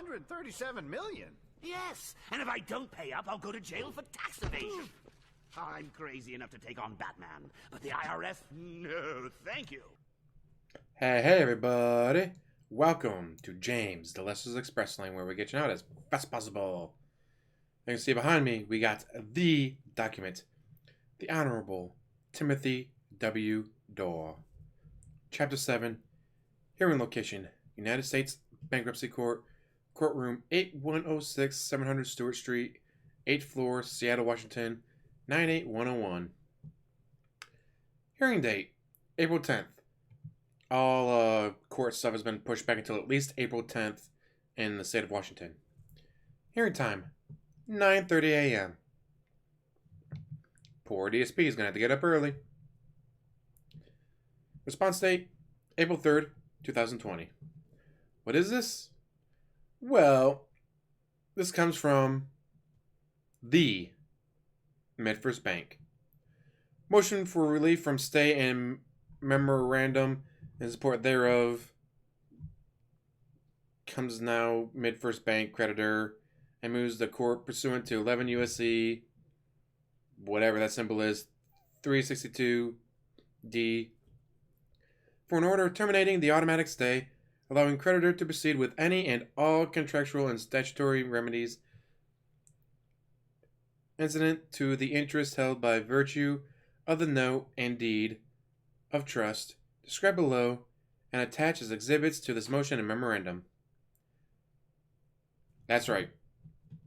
137 million? Yes, and if I don't pay up, I'll go to jail for tax evasion. I'm crazy enough to take on Batman, but the IRS, no, thank you. Hey everybody! Welcome to James, the Lester's Express Lane, where we get you out as fast as possible. You can see behind me, we got the document. The Honorable Timothy W. Dorr. Chapter 7. Hearing location. United States Bankruptcy Court. Courtroom 8106 700 Stewart Street. 8th floor, Seattle, Washington. 98101. Hearing date. April 10th. All court stuff has been pushed back until at least April 10th in the state of Washington. Hearing time. 9:30 a.m. Poor DSP is going to have to get up early. Response date, April 3rd, 2020. What is this? Well, this comes from the MidFirst Bank. Motion for relief from stay and memorandum in support thereof comes now MidFirst Bank creditor and moves the court pursuant to 11 U.S.C. whatever that symbol is, 362D, for an order terminating the automatic stay, allowing creditor to proceed with any and all contractual and statutory remedies incident to the interest held by virtue of the note and deed of trust described below and attached as exhibits to this motion and memorandum. That's right.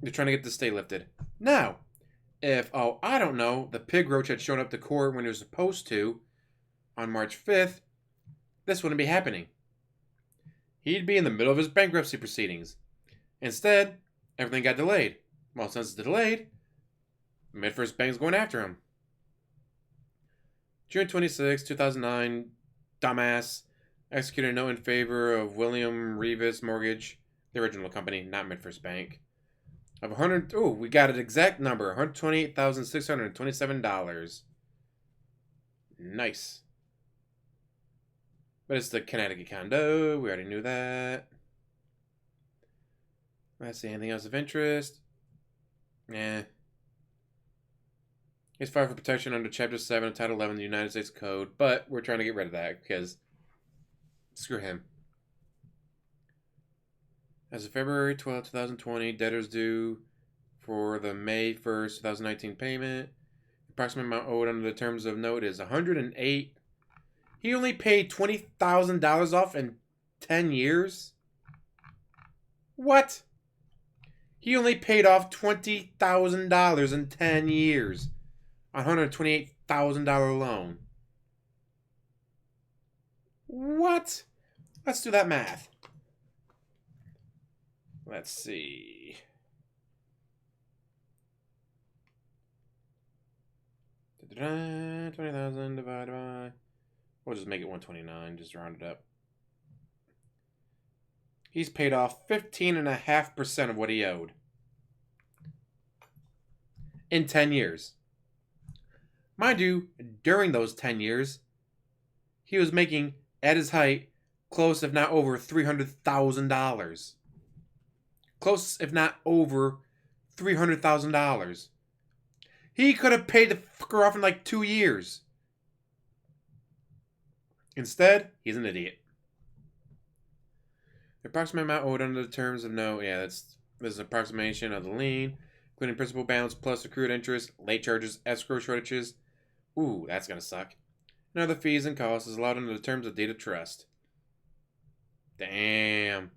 They're trying to get the stay lifted. Now, if, I don't know, the pig roach had shown up to court when he was supposed to on March 5th, this wouldn't be happening. He'd be in the middle of his bankruptcy proceedings. Instead, everything got delayed. Well, since it's delayed, MidFirst Bank's going after him. June 26, 2009, dumbass executed a note in favor of William Revis Mortgage, the original company, not MidFirst Bank, of we got an exact number, $128,627. Nice. But it's the Connecticut condo. We already knew that. Let's see, anything else of interest? Nah. He's filed for protection under Chapter 7 of Title 11 of the United States Code, but we're trying to get rid of that because screw him. As of February 12, 2020, debtors due for the May 1st, 2019 payment. The approximate amount owed under the terms of note is $108. He only paid $20,000 off in 10 years? What? He only paid off $20,000 in 10 years on a $128,000 loan. What? Let's do that math. Let's see. $20,000 divided by... We'll just make it 129, just round it up. He's paid off 15.5% of what he owed. In 10 years. Mind you, during those 10 years, he was making, at his height, close if not over $300,000. Close, if not over, $300,000. He could have paid the fucker off in like 2 years. Instead, he's an idiot. The approximate amount owed under the terms of note, this is an approximation of the lien, including principal balance plus accrued interest, late charges, escrow shortages. Ooh, that's gonna suck. And other fees and costs is allowed under the terms of deed of trust. Damn.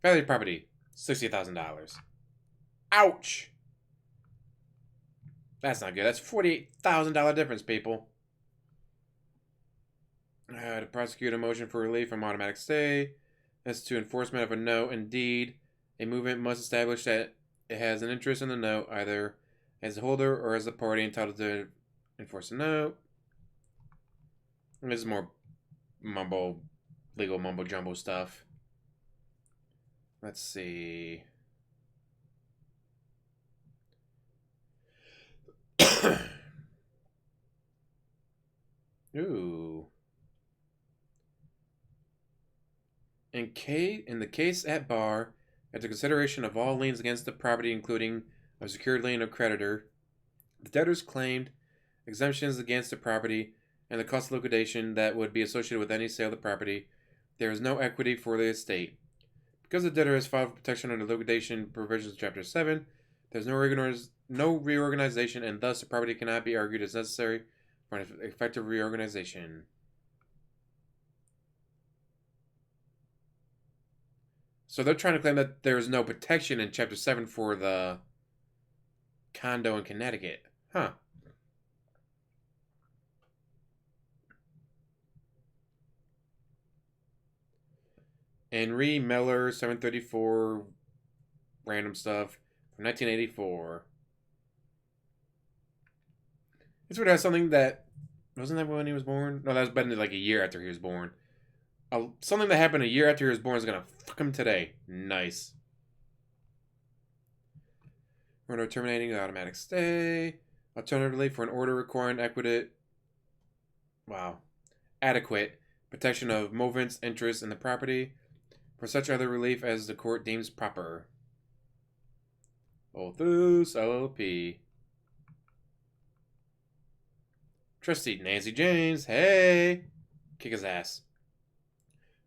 Value of property. $60,000. Ouch! That's not good. That's $48,000 difference, people. To prosecute a motion for relief from automatic stay. As to enforcement of a note and deed, a movement must establish that it has an interest in the note, either as a holder or as a party entitled to enforce a note. And this is more legal mumbo jumbo stuff. Let's see. Ooh. In the case at bar, After consideration of all liens against the property, including a secured lien of creditor, the debtors claimed exemptions against the property and the cost of liquidation that would be associated with any sale of the property. There is no equity for the estate. Because the debtor has filed for protection under liquidation provisions of Chapter 7, there is no reorganization, and thus the property cannot be argued as necessary for an effective reorganization. So they're trying to claim that there is no protection in Chapter 7 for the condo in Connecticut. Huh. Henry Miller, 734, random stuff from 1984. It's weird to have something that wasn't that when he was born? No, that was been like a year after he was born. Something that happened a year after he was born is gonna fuck him today. Nice. Order terminating the automatic stay. Alternatively, for an order requiring adequate protection of movants' interests in the property, for such other relief as the court deems proper. Othus LLP. Trustee Nancy James, hey! Kick his ass.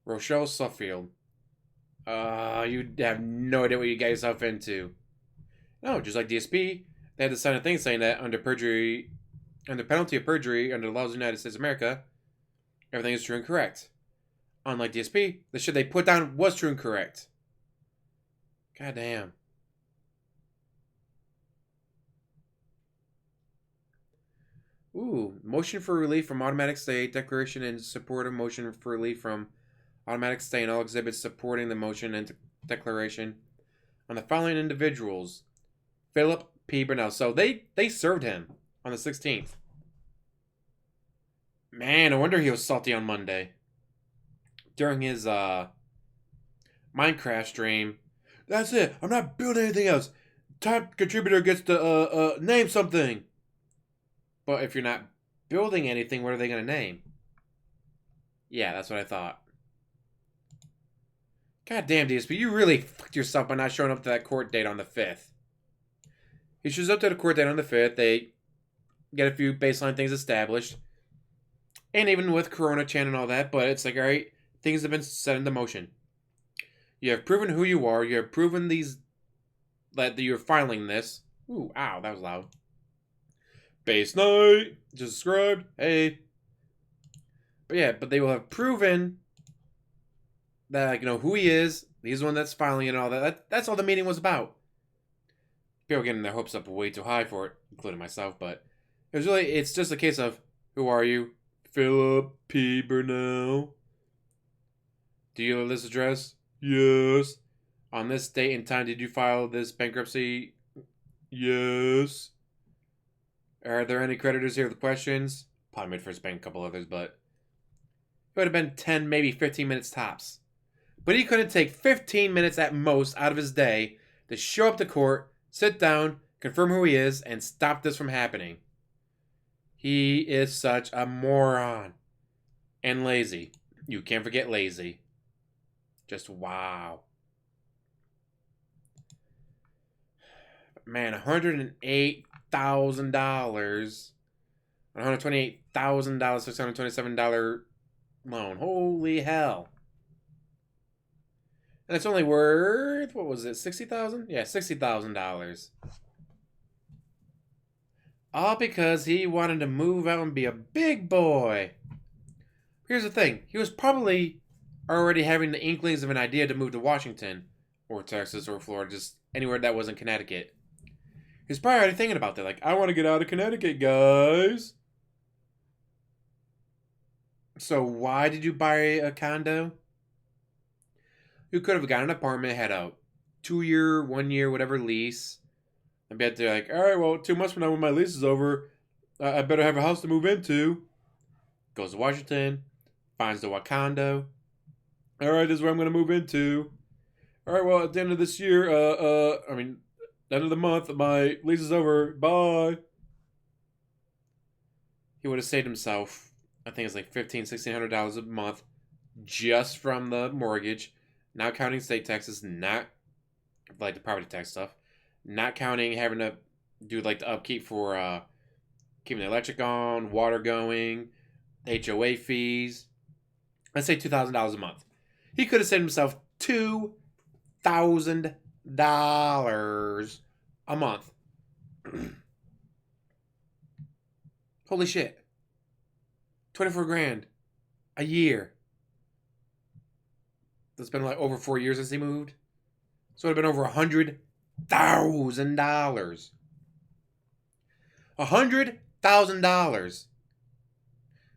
Rochelle Suffield. You have no idea what you got yourself into. No, just like DSP, they had to sign a thing saying that under penalty of perjury, under the laws of the United States of America, everything is true and correct. Unlike DSP, the shit they put down was true and correct. God damn. Ooh, motion for relief from automatic stay, declaration in support of motion for relief from automatic stay, and all exhibits supporting the motion and declaration on the following individuals. Philip P. Burnell. So they served him on the 16th. Man, no wonder he was salty on Monday. During his Minecraft stream. That's it. I'm not building anything else. Top contributor gets to name something. But if you're not building anything, what are they going to name? Yeah, that's what I thought. God damn, DSP, you really fucked yourself by not showing up to that court date on the 5th. He shows up to the court date on the 5th. They get a few baseline things established. And even with Corona Chan and all that, but it's like, alright, things have been set into motion. You have proven who you are. You have proven that you're filing this. Ooh, ow, that was loud. Base night, just described. Hey. But yeah, but they will have proven that, like, who he is. He's the one that's filing it and all that. That's all the meeting was about. People getting their hopes up way too high for it, including myself, but it's just a case of, who are you? Philip P. Burnell. Do you live at this address? Yes. On this date and time, did you file this bankruptcy? Yes. Are there any creditors here with questions? Probably made first bank, a couple others, but it would have been 10, maybe 15 minutes tops. But he couldn't take 15 minutes at most out of his day to show up to court, sit down, confirm who he is, and stop this from happening. He is such a moron. And lazy. You can't forget lazy. Just wow. Man, $108,000. $128,000, $627 loan. Holy hell. And it's only worth, what was it, $60,000? Yeah, $60,000. All because he wanted to move out and be a big boy. Here's the thing. He was probably already having the inklings of an idea to move to Washington, or Texas, or Florida, just anywhere that wasn't Connecticut. He's probably already thinking about that. Like, I want to get out of Connecticut, guys. So why did you buy a condo? You could have got an apartment, had a 2-year, 1-year, whatever lease. I bet they're like, all right, well, 2 months from now when my lease is over, I better have a house to move into. Goes to Washington, finds the condo. All right, this is where I'm going to move into. All right, well, at the end of this year, the end of the month, my lease is over. Bye. He would have saved himself, I think it's like $1,500, $1,600 a month just from the mortgage, not counting state taxes, not like the property tax stuff, not counting having to do like the upkeep for keeping the electric on, water going, HOA fees. Let's say $2,000 a month. He could have saved himself $2,000 a month. Holy shit. 24 grand a year. That's been like over 4 years since he moved. So it would have been over $100,000. $100,000.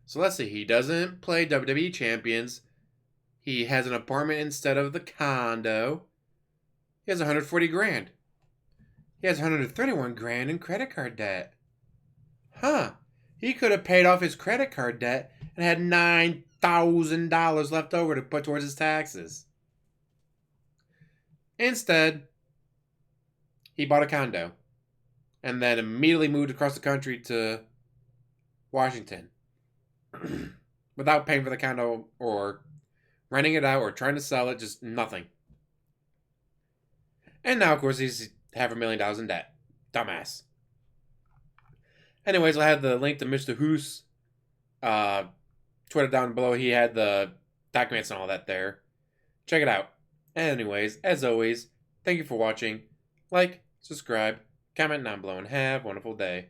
So let's see. He doesn't play WWE Champions. He has an apartment instead of the condo. He has 140 grand. He has 131 grand in credit card debt. Huh. He could have paid off his credit card debt and had $9,000 left over to put towards his taxes. Instead, he bought a condo and then immediately moved across the country to Washington without paying for the condo or renting it out or trying to sell it, just nothing. And now, of course, he's $500,000 in debt. Dumbass. Anyways, I had the link to Mr. Hoos Twitter down below. He had the documents and all that there. Check it out. Anyways, as always, thank you for watching. Like, subscribe, comment down below, and have a wonderful day.